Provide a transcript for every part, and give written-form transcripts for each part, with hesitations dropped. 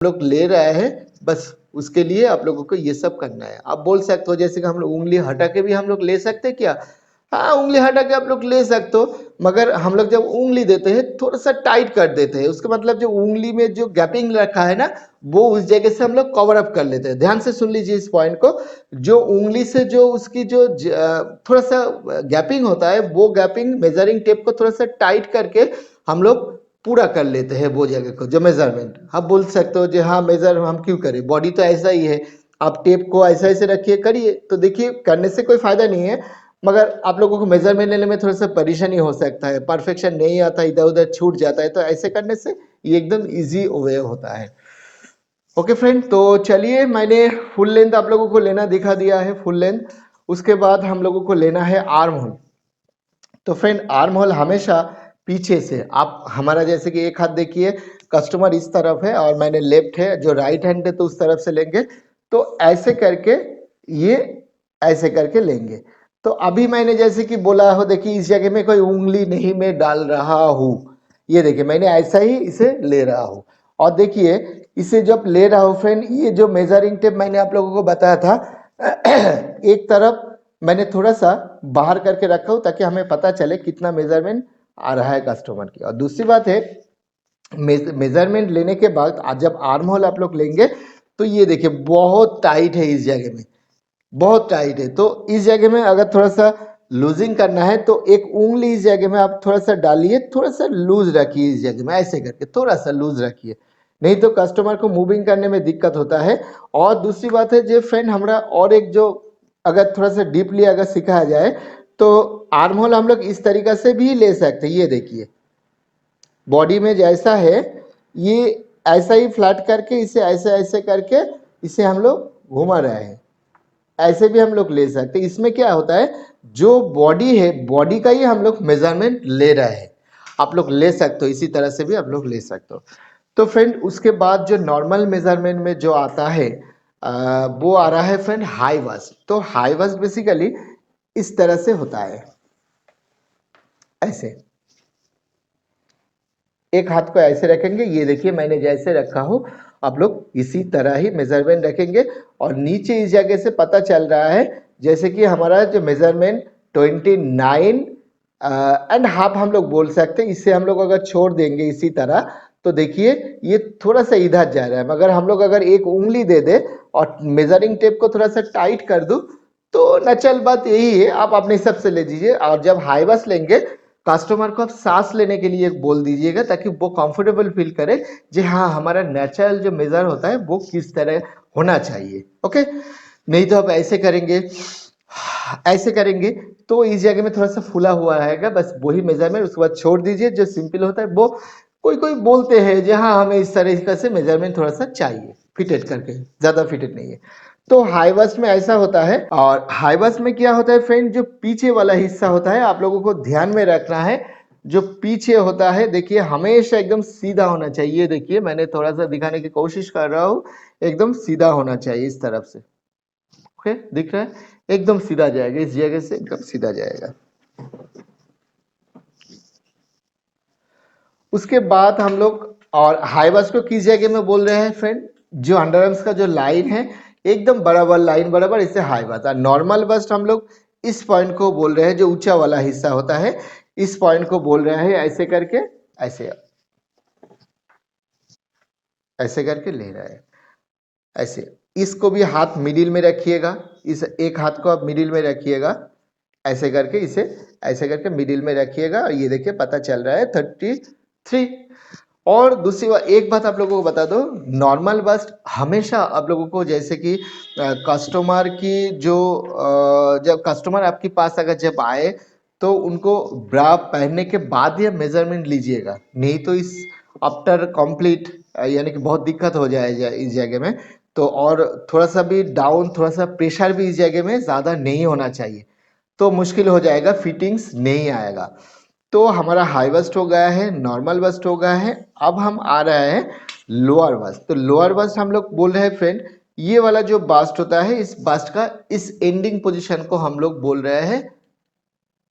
लोग ले रहे हैं, बस उसके लिए आप लोगों को ये सब करना है। आप बोल सकते हो जैसे कि हम लोग उंगली हटा के भी हम लोग ले सकते हैं क्या? हाँ, उंगली हटा के आप लोग ले सकते हो, मगर हम लोग जब उंगली देते हैं थोड़ा सा टाइट कर देते हैं। उसका मतलब जो उंगली में जो गैपिंग रखा है ना, वो उस जगह से हम लोग कवर अप कर लेते हैं। ध्यान से सुन लीजिए इस पॉइंट को। जो उंगली से जो उसकी जो थोड़ा सा गैपिंग होता है, वो गैपिंग मेजरिंग टेप को थोड़ा सा टाइट करके हम लोग पूरा कर लेते हैं वो जगह को, जो मेजरमेंट। आप बोल सकते हो जो हाँ मेजर हम क्यों करें, बॉडी तो ऐसा ही है, आप टेप को ऐसा ऐसे रखिए करिए। तो देखिए करने से कोई फायदा नहीं है, मगर आप लोगों को मेजरमेंट लेने में थोड़ा सा परेशानी हो सकता है, परफेक्शन नहीं आता, इधर उधर छूट जाता है। तो ऐसे करने से ये एकदम इजी वे होता है। ओके फ्रेंड, तो चलिए मैंने फुल लेंथ आप लोगों को लेना दिखा दिया है, फुल लेंथ। उसके बाद हम लोगों को लेना है आर्म होल। तो फ्रेंड आर्म होल हमेशा पीछे से, आप हमारा जैसे कि एक हाथ देखिए, कस्टमर इस तरफ है और मैंने लेफ्ट है, जो राइट हैंड है तो उस तरफ से लेंगे। तो ऐसे करके ये ऐसे करके लेंगे। तो अभी मैंने जैसे कि बोला हो, देखिए इस जगह में कोई उंगली नहीं मैं डाल रहा हूँ, ये देखिए मैंने ऐसा ही इसे ले रहा हूँ। और देखिए इसे जब ले रहा हूँ फ्रेंड, ये जो मेजरिंग टेप मैंने आप लोगों को बताया था, एक तरफ मैंने थोड़ा सा बाहर करके रखा हूँ ताकि हमें पता चले कितना मेजरमेंट आ रहा है कस्टमर की। और दूसरी बात है, मेजरमेंट लेने के बाद आज जब आर्म होल आप लोग लेंगे तो ये देखिए बहुत टाइट है इस जगह में, बहुत टाइट है। तो इस जगह में अगर थोड़ा सा लूजिंग करना है तो एक उंगली इस जगह में आप थोड़ा सा डालिए, थोड़ा सा लूज रखिए इस जगह में, ऐसे करके थोड़ा सा लूज रखिए, नहीं तो कस्टमर को मूविंग करने में दिक्कत होता है। और दूसरी बात है जो फ्रेंड हमारा और एक जो अगर थोड़ा सा डीपली अगर सिखाया जाए तो आर्म होल हम लोग इस तरीका से भी ले सकते हैं। ये देखिए बॉडी में जैसा है, ये ऐसा ही फ्लैट करके इसे ऐसे ऐसे करके इसे हम लोग घुमा रहे हैं, ऐसे भी हम लोग ले सकते हैं। इसमें क्या होता है, जो बॉडी है बॉडी का ही हम लोग मेजरमेंट ले रहे हैं। आप लोग ले सकते हो, इसी तरह से भी आप लोग ले सकते हो। तो फ्रेंड उसके बाद जो नॉर्मल मेजरमेंट में जो आता है वो आ रहा है फ्रेंड हाई वास्ट। तो हाई वास्ट बेसिकली इस तरह से होता है, ऐसे एक हाथ को ऐसे रखेंगे, ये देखिए मैंने जैसे रखा हूं, आप लोग इसी तरह ही मेजरमेंट रखेंगे। और नीचे इस जगह से पता चल रहा है जैसे कि हमारा जो मेजरमेंट 29 एंड हाफ हम लोग बोल सकते हैं। इससे हम लोग अगर छोड़ देंगे इसी तरह तो देखिए ये थोड़ा सा इधर जा रहा है, मगर हम लोग अगर एक उंगली दे दे और मेजरिंग टेप को थोड़ा सा टाइट कर दूं तो नचल बात यही है, आप अपने हिसाब से ले दीजिए। और जब हाई बस लेंगे कस्टमर को आप सांस लेने के लिए बोल दीजिएगा ताकि वो कंफर्टेबल फील करे जी हाँ हमारा नेचुरल जो मेजर होता है वो किस तरह होना चाहिए। ओके, नहीं तो आप ऐसे करेंगे, ऐसे करेंगे तो इस जगह में थोड़ा सा फूला हुआ रहेगा, बस वही मेजरमेंट उसके बाद छोड़ दीजिए। जो सिंपल होता है वो कोई कोई बोलते हैं जी हाँ हमें इस तरीके से मेजरमेंट थोड़ा सा चाहिए, फिटेड करके, ज्यादा फिटेड नहीं है। तो हाई बस में ऐसा होता है। और हाई बस में क्या होता है फ्रेंड, जो पीछे वाला हिस्सा होता है आप लोगों को ध्यान में रखना है। जो पीछे होता है देखिए हमेशा एकदम सीधा होना चाहिए। देखिए मैंने थोड़ा सा दिखाने की कोशिश कर रहा हूँ, एकदम सीधा होना चाहिए इस तरफ से। ओके, दिख रहा है, एकदम सीधा जाएगा, इस जगह से एकदम सीधा जाएगा। उसके बाद हम लोग और हाई बस को किस जगह में बोल रहे हैं फ्रेंड, जो अंडर आर्म्स का जो लाइन है एकदम बराबर लाइन बराबर, इसे हाई बस। और नॉर्मल बस्ट हम लोग इस पॉइंट को बोल रहे हैं, जो ऊंचा वाला हिस्सा होता है इस पॉइंट को बोल रहे हैं, ऐसे करके ऐसे ऐसे करके ले रहा है ऐसे। इसको भी हाथ मिडिल में रखिएगा, इस एक हाथ को आप मिडिल में रखिएगा, ऐसे करके इसे ऐसे करके मिडिल में रखिएगा। और ये देखिए पता चल रहा है 33। और दूसरी बात, एक बात आप लोगों को बता दो, नॉर्मल बस्ट हमेशा आप लोगों को जैसे कि कस्टमर की जो जब कस्टमर आपके पास अगर जब आए तो उनको ब्रा पहनने के बाद ये मेजरमेंट लीजिएगा, नहीं तो इस आफ्टर कंप्लीट यानी कि बहुत दिक्कत हो जाए इस जगह में। तो और थोड़ा सा भी डाउन, थोड़ा सा प्रेशर भी इस जगह में ज़्यादा नहीं होना चाहिए, तो मुश्किल हो जाएगा, फिटिंग्स नहीं आएगा। तो हमारा हाई बस्ट हो गया है, नॉर्मल बस्ट हो गया है, अब हम आ रहे हैं लोअर बस्ट। तो लोअर बस्ट हम लोग बोल रहे हैं फ्रेंड, ये वाला जो बस्ट होता है इस बस्ट का इस एंडिंग पोजीशन को हम लोग बोल रहे हैं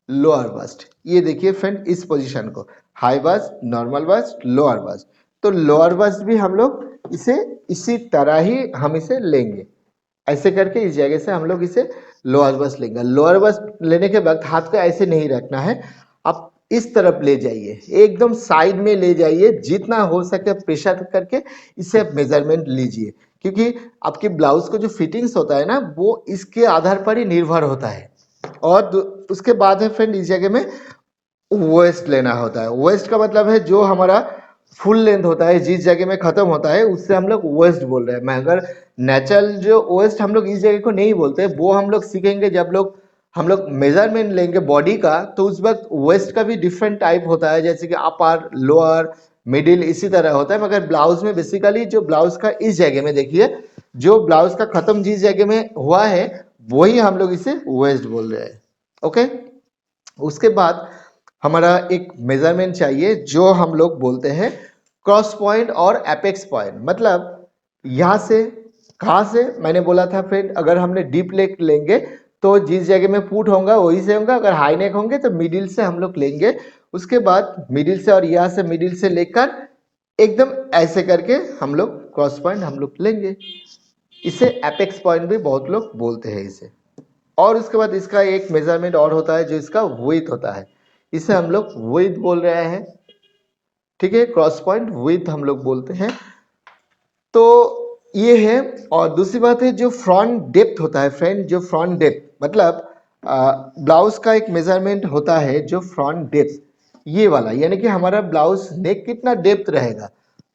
लोअर बस्ट। ये देखिए फ्रेंड इस पोजीशन को, high bust, normal bust, lower bust. तो लोअर बस्ट भी हम लोग इसे इसी तरह ही हम इसे लेंगे, ऐसे करके इस जगह से हम लोग इसे लोअर बस्ट लेंगे। लोअर बस्ट लेने के वक्त हाथ को ऐसे नहीं रखना है, आप इस तरफ ले जाइए, एकदम साइड में ले जाइए, जितना हो सके प्रेशर करके इसे आप मेजरमेंट लीजिए, क्योंकि आपकी ब्लाउज को जो फिटिंग्स होता है ना वो इसके आधार पर ही निर्भर होता है। और उसके बाद है फ्रेंड इस जगह में वेस्ट लेना होता है। वेस्ट का मतलब है जो हमारा फुल लेंथ होता है, जिस जगह में खत्म होता है उससे हम लोग वेस्ट बोल रहे हैं। मगर नेचुरल जो वेस्ट हम लोग इस जगह को नहीं बोलते, वो हम लोग सीखेंगे जब हम लोग मेजरमेंट लेंगे बॉडी का, तो उस वक्त वेस्ट का भी डिफरेंट टाइप होता है, जैसे कि अपर, लोअर, मिडिल, इसी तरह होता है। मगर ब्लाउज में बेसिकली जो ब्लाउज का इस जगह में देखिए, जो ब्लाउज का खत्म जिस जगह में हुआ है वही हम लोग इसे वेस्ट बोल रहे हैं। ओके, उसके बाद हमारा एक मेजरमेंट चाहिए जो हम लोग बोलते हैं क्रॉस पॉइंट और एपेक्स पॉइंट। मतलब यहाँ से, कहाँ से मैंने बोला था फ्रेंड, अगर हमने डीप नेक लेंगे तो जिस जगह में पुट होगा वही से होगा, अगर हाई नेक होंगे तो मिडिल से हम लोग लेंगे। उसके बाद मिडिल से, और यहाँ से मिडिल से लेकर एकदम ऐसे करके हम लोग क्रॉस पॉइंट हम लोग लेंगे, इसे एपेक्स पॉइंट भी बहुत लोग बोलते हैं इसे। और उसके बाद इसका एक मेजरमेंट और होता है जो इसका विड्थ होता है, इसे हम लोग विड्थ बोल रहे हैं। ठीक है, क्रॉस पॉइंट विड्थ हम लोग बोलते हैं। तो ये है। और दूसरी बात है जो फ्रंट डेप्थ होता है फ्रेंड, जो फ्रंट डेप्थ मतलब ब्लाउज का एक मेजरमेंट होता है जो फ्रंट डेप्थ, ये वाला, यानी कि हमारा ब्लाउज नेक कितना डेप्थ रहेगा,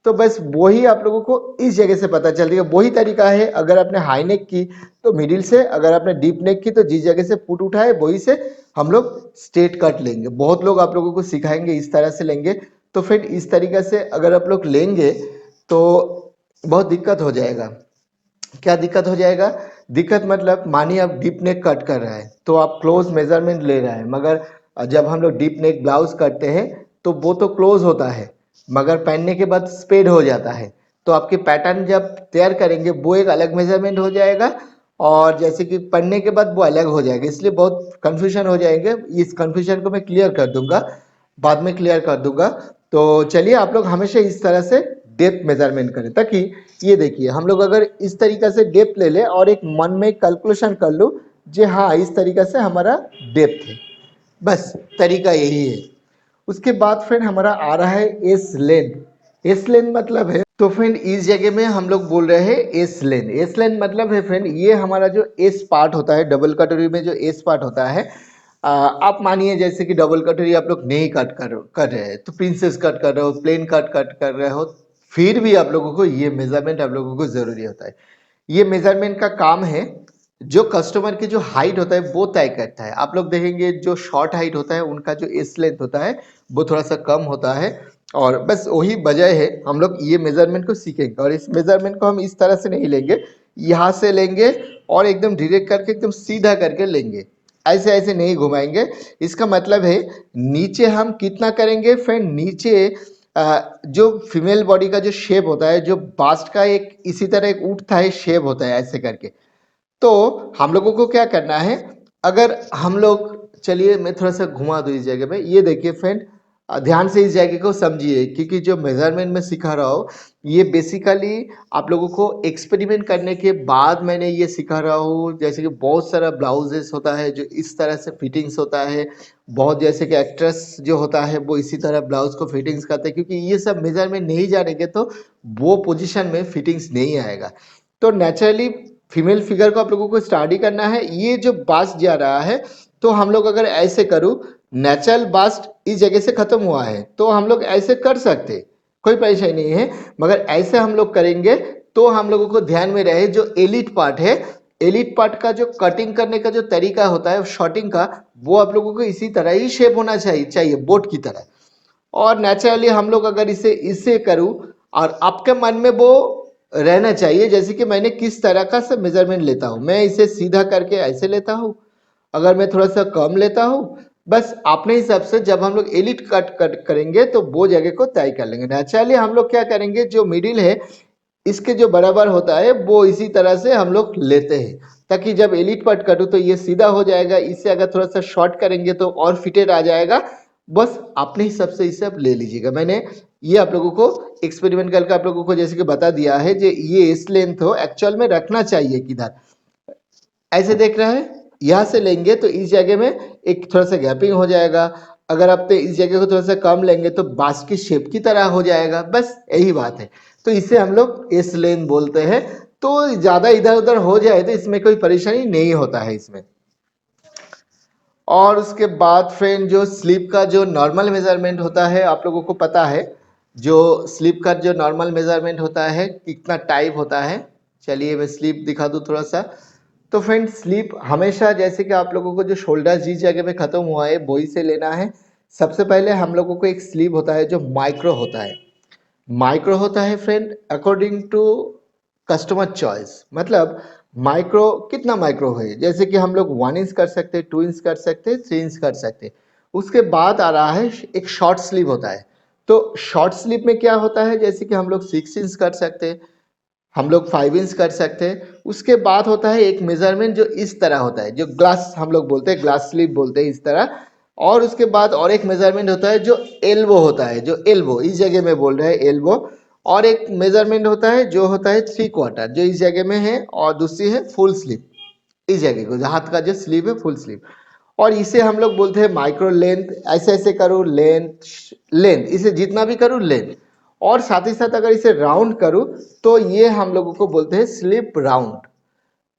तो बस वही आप लोगों को इस जगह से पता चल जाएगा। वही तरीका है, अगर आपने हाई नेक की तो मिडिल से, अगर आपने डीप नेक की तो जिस जगह से पुट उठाए वही से हम लोग स्ट्रेट कट लेंगे। बहुत लोग आप लोगों को सिखाएंगे इस तरह से लेंगे, तो फिर इस तरीके से अगर आप लोग लेंगे तो बहुत दिक्कत हो जाएगा। क्या दिक्कत हो जाएगा? दिक्कत मतलब मानिए आप डीप नेक कट कर रहे हैं तो आप क्लोज मेजरमेंट ले रहे हैं, मगर जब हम लोग डीप नेक ब्लाउज करते हैं तो वो तो क्लोज होता है, मगर पहनने के बाद स्पेड हो जाता है, तो आपके पैटर्न जब तैयार करेंगे वो एक अलग मेजरमेंट हो जाएगा, और जैसे कि पढ़ने के बाद वो अलग हो जाएगा, इसलिए बहुत कंफ्यूजन हो जाएंगे। इस कंफ्यूजन को मैं क्लियर कर दूंगा, बाद में क्लियर कर दूंगा। तो चलिए आप लोग हमेशा इस तरह से डेप्थ मेजरमेंट करें, ताकि ये देखिए हम लोग अगर इस तरीके से डेप्थ ले ले और एक मन में कैलकुलेशन कर लूँ जी हाँ इस तरीके से हमारा डेप्थ है, बस तरीका यही है। उसके बाद फ्रेंड हमारा आ रहा है एस लेंथ। एस लेंथ मतलब है, तो फ्रेंड इस जगह में हम लोग बोल रहे हैं एस लेंथ। एस लेंथ मतलब है फ्रेंड ये हमारा जो एस पार्ट होता है, डबल कटोरी में जो एस पार्ट होता है, आप मानिए जैसे कि डबल कटोरी आप लोग नहीं कट कर रहे हैं, तो प्रिंसेस कट कर रहे हो, प्लेन कट कर रहे हो, फिर भी आप लोगों को ये मेजरमेंट आप लोगों को जरूरी होता है। ये मेजरमेंट का काम है, जो कस्टमर की जो हाइट होता है वो तय करता है। आप लोग देखेंगे जो शॉर्ट हाइट होता है उनका जो एस लेंथ होता है वो थोड़ा सा कम होता है, और बस वही वजह है हम लोग ये मेजरमेंट को सीखेंगे। और इस मेजरमेंट को हम इस तरह से नहीं लेंगे, यहाँ से लेंगे और एकदम डायरेक्ट करके एकदम सीधा करके लेंगे, ऐसे ऐसे नहीं घुमाएंगे। इसका मतलब है नीचे हम कितना करेंगे फ्रेंड, नीचे जो फीमेल बॉडी का जो शेप होता है, जो बास्ट का एक इसी तरह एक उठता है शेप होता है ऐसे करके, तो हम लोगों को क्या करना है, अगर हम लोग, चलिए मैं थोड़ा सा घुमा दूँ इस जगह पे, ये देखिए फ्रेंड ध्यान से इस जगह को समझिए, क्योंकि जो मेजरमेंट में सिखा रहा हूँ ये बेसिकली आप लोगों को एक्सपेरिमेंट करने के बाद मैंने ये सिखा रहा हूँ। जैसे कि बहुत सारा ब्लाउजेस होता है जो इस तरह से फिटिंग्स होता है, बहुत जैसे कि एक्ट्रेस जो होता है वो इसी तरह ब्लाउज को फिटिंग्स करते हैं, क्योंकि ये सब मेजरमेंट नहीं जानेंगे तो वो पोजिशन में फिटिंग्स नहीं आएगा। तो नेचुरली फीमेल फिगर को आप लोगों को स्टडी करना है। ये जो बास्ट जा रहा है, तो हम लोग अगर ऐसे करूँ, नेचुरल बास्ट इस जगह से खत्म हुआ है तो हम लोग ऐसे कर सकते, कोई परेशानी नहीं है, मगर ऐसे हम लोग करेंगे तो हम लोगों को ध्यान में रहे जो एलिट पार्ट है, एलिट पार्ट का जो कटिंग करने का जो तरीका होता है शॉर्टिंग का, वो आप लोगों को इसी तरह ही शेप होना चाहिए बोट की तरह। और नेचुरली हम लोग अगर इसे इससे करूँ और आपके मन में वो रहना चाहिए, जैसे कि मैंने किस तरह का से मेजरमेंट लेता हूँ, मैं इसे सीधा करके ऐसे लेता हूँ, अगर मैं थोड़ा सा कम लेता हूँ, बस अपने हिसाब से जब हम लोग एलिट कट करेंगे तो वो जगह को तय कर लेंगे। नेचुरली हम लोग क्या करेंगे, जो मिडिल है इसके जो बराबर होता है वो इसी तरह से हम लोग लेते हैं, ताकि जब एलिट कट करूँ तो ये सीधा हो जाएगा, इससे अगर थोड़ा सा शॉर्ट करेंगे तो और फिटेड आ जाएगा, बस अपने हिसाब से इसे आप ले लीजिएगा। मैंने ये आप लोगों को एक्सपेरिमेंट करके आप लोगों को जैसे कि बता दिया है, जो ये इस लेंथ हो एक्चुअल में रखना चाहिए किधर, ऐसे देख रहा है, यहाँ से लेंगे तो इस जगह में एक थोड़ा सा गैपिंग हो जाएगा, अगर आप तो इस जगह को थोड़ा सा कम लेंगे तो बास्केट शेप की तरह हो जाएगा, बस यही बात है। तो इसे हम लोग एस लेन बोलते हैं। तो ज़्यादा इधर उधर हो जाए तो इसमें कोई परेशानी नहीं होता है इसमें। और उसके बाद फ्रेंड जो स्लीप का जो नॉर्मल मेजरमेंट होता है, आप लोगों को पता है जो स्लीप का जो नॉर्मल मेजरमेंट होता है कितना टाइप होता है। चलिए मैं स्लीप दिखा दूँ थोड़ा सा। तो फ्रेंड स्लीप हमेशा जैसे कि आप लोगों को जो शोल्डर जिस जगह पे ख़त्म हुआ है वही से लेना है। सबसे पहले हम लोगों को एक स्लीप होता है जो माइक्रो होता है। माइक्रो होता है friend according to customer choice, मतलब माइक्रो कितना माइक्रो है, जैसे कि हम लोग 1 इंच कर सकते हैं, 2 इंच कर सकते हैं, 3 इंच कर सकते हैं। उसके बाद आ रहा है एक शॉर्ट स्लीव होता है। तो शॉर्ट स्लीव में क्या होता है, जैसे कि हम लोग 6 इंच कर सकते हैं, हम लोग 5 इंच कर सकते हैं। उसके बाद होता है एक मेजरमेंट जो इस तरह होता है, जो ग्लास हम लोग बोलते हैं, ग्लास स्लीव बोलते हैं इस तरह। और उसके बाद और एक मेजरमेंट होता है जो एल्बो होता है, जो एल्बो इस जगह में बोल रहे हैं एल्बो। और एक मेजरमेंट होता है जो होता है 3/4 जो इस जगह में है, और दूसरी है फुल स्लीव, इस जगह को हाथ का जो स्लीव है फुल स्लीव। और इसे हम लोग बोलते हैं माइक्रो लेंथ। ऐसे ऐसे करूँ लेंथ, लेंथ इसे जितना भी करूँ लेंथ। और साथ ही साथ अगर इसे राउंड करूँ तो ये हम लोगों को बोलते हैं स्लिप राउंड।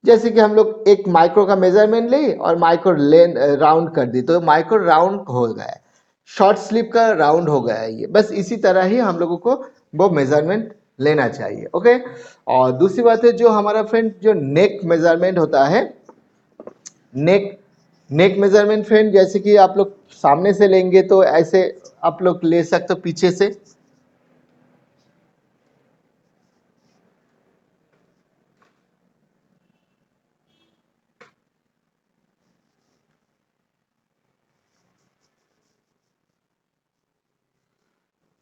जैसे कि हम लोग एक माइक्रो का मेजरमेंट ले और माइक्रो लेंथ राउंड कर दी तो माइक्रो राउंड हो गया है, शॉर्ट स्लिप का राउंड हो गया है ये। बस इसी तरह ही हम लोगों को वो मेजरमेंट लेना चाहिए। ओके। और दूसरी बात है जो हमारा फ्रेंड जो नेक मेजरमेंट होता है, नेक नेक मेजरमेंट फ्रेंड जैसे कि आप लोग सामने से लेंगे तो ऐसे आप लोग ले सकते हो पीछे से।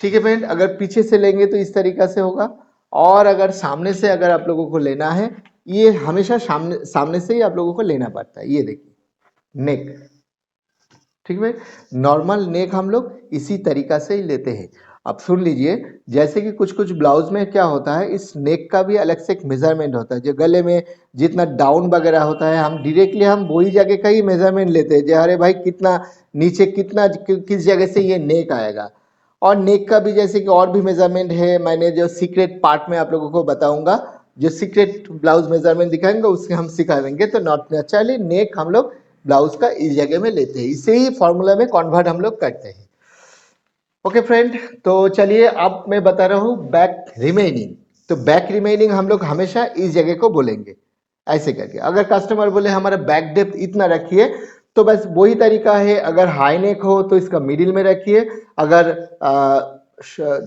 ठीक है फ्रेंड, अगर पीछे से लेंगे तो इस तरीका से होगा। और अगर सामने से अगर आप लोगों को लेना है, ये हमेशा सामने सामने से ही आप लोगों को लेना पड़ता है। ये देखिए नेक, ठीक है। नॉर्मल नेक हम लोग इसी तरीका से ही लेते हैं। अब सुन लीजिए, जैसे कि कुछ कुछ ब्लाउज में क्या होता है, इस नेक का भी अलग से एक मेजरमेंट होता है। जो गले में जितना डाउन वगैरह होता है, हम डायरेक्टली हम वही जगह का ही मेजरमेंट लेते हैं, जो अरे भाई कितना नीचे कितना किस जगह से ये नेक आएगा। और नेक का भी जैसे कि और भी मेजरमेंट है, मैंने जो सीक्रेट पार्ट में आप लोगों को बताऊंगा, जो सीक्रेट ब्लाउज मेजरमेंट दिखाएंगे उसके हम सिखा देंगे। तो नॉट नेचुरली नेक हम लोग ब्लाउज का इस जगह में लेते हैं, इसे ही फॉर्मूला में कन्वर्ट हम लोग करते हैं। ओके फ्रेंड, तो चलिए अब मैं बता रहा हूँ बैक रिमेनिंग। तो बैक रिमेनिंग हम लोग हमेशा इस जगह को बोलेंगे ऐसे करके। अगर कस्टमर बोले हमारा बैक डेप्थ इतना रखिए, तो बस वही तरीका है। अगर हाई नेक हो तो इसका मिडिल में रखिए, अगर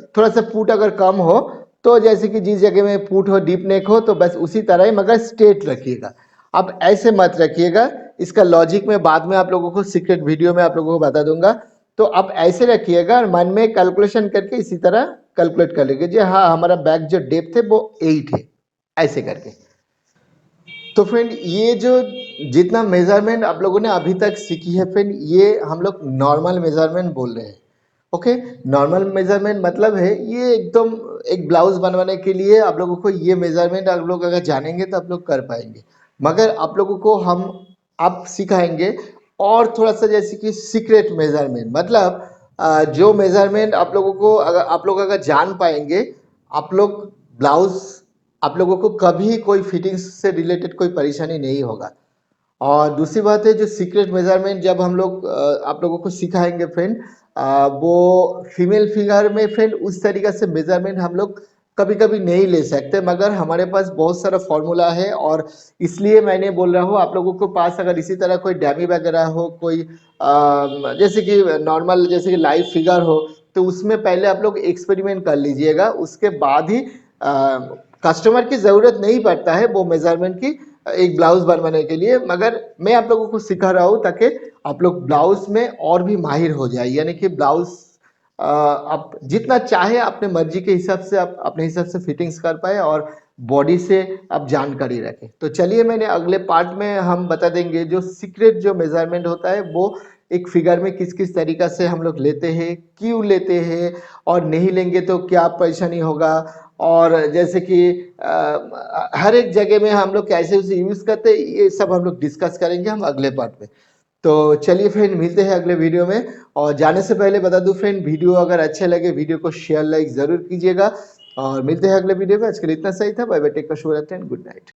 थोड़ा सा पुट अगर कम हो तो जैसे कि जिस जगह में पुट हो डीप नेक हो तो बस उसी तरह ही, मगर स्ट्रेट रखिएगा। अब ऐसे मत रखिएगा, इसका लॉजिक में बाद में आप लोगों को सीक्रेट वीडियो में आप लोगों को बता दूंगा। तो आप ऐसे रखिएगा, मन में कैलकुलेशन करके इसी तरह कैलकुलेट कर लीजिए जी हाँ हमारा बैक जो डेप्थ है वो 8 है, ऐसे करके। तो फ्रेंड ये जो जितना मेजरमेंट आप लोगों ने अभी तक सीखी है फ्रेंड, ये हम लोग नॉर्मल मेजरमेंट बोल रहे हैं। ओके, नॉर्मल मेजरमेंट मतलब है ये एकदम एक ब्लाउज बनवाने के लिए आप लोगों को ये मेजरमेंट आप लोग अगर जानेंगे तो आप लोग कर पाएंगे। मगर आप लोगों को हम अब सिखाएंगे और थोड़ा सा जैसे कि सीक्रेट मेजरमेंट, मतलब जो मेजरमेंट आप लोगों को अगर आप लोग अगर जान पाएंगे, आप लोग ब्लाउज आप लोगों को कभी कोई फिटिंग्स से रिलेटेड कोई परेशानी नहीं होगा। और दूसरी बात है जो सीक्रेट मेजरमेंट जब हम लोग आप लोगों को सिखाएंगे फ्रेंड, वो फीमेल फिगर में फ्रेंड उस तरीक़े से मेजरमेंट हम लोग कभी कभी नहीं ले सकते, मगर हमारे पास बहुत सारा फॉर्मूला है। और इसलिए मैंने बोल रहा हूँ आप लोगों को पास अगर इसी तरह कोई डैमी वगैरह हो, कोई जैसे कि नॉर्मल जैसे कि लाइव फिगर हो, तो उसमें पहले आप लोग एक्सपेरिमेंट कर लीजिएगा, उसके बाद ही कस्टमर की ज़रूरत नहीं पड़ता है वो मेजरमेंट की एक ब्लाउज बनवाने के लिए। मगर मैं आप लोगों को सिखा रहा हूँ ताकि आप लोग ब्लाउज में और भी माहिर हो जाए, यानी कि ब्लाउज आप जितना चाहे अपने मर्जी के हिसाब से आप अपने हिसाब से फिटिंग्स कर पाए और बॉडी से आप जानकारी रखें। तो चलिए मैंने अगले पार्ट में हम बता देंगे जो सीक्रेट जो मेजरमेंट होता है वो एक फिगर में किस किस तरीक़ा से हम लोग लेते हैं, क्यों लेते हैं और नहीं लेंगे तो क्या परेशानी होगा, और जैसे कि हर एक जगह में हम लोग कैसे उसे यूज़ करते हैं, ये सब हम लोग डिस्कस करेंगे हम अगले पार्ट में। तो चलिए फ्रेंड, मिलते हैं अगले वीडियो में। और जाने से पहले बता दूं फ्रेंड, वीडियो अगर अच्छे लगे वीडियो को शेयर लाइक ज़रूर कीजिएगा, और मिलते हैं अगले वीडियो में। आज के लिए इतना सही था। बाय बाय, टेक केयर, शुभ रात्रि एंड गुड नाइट।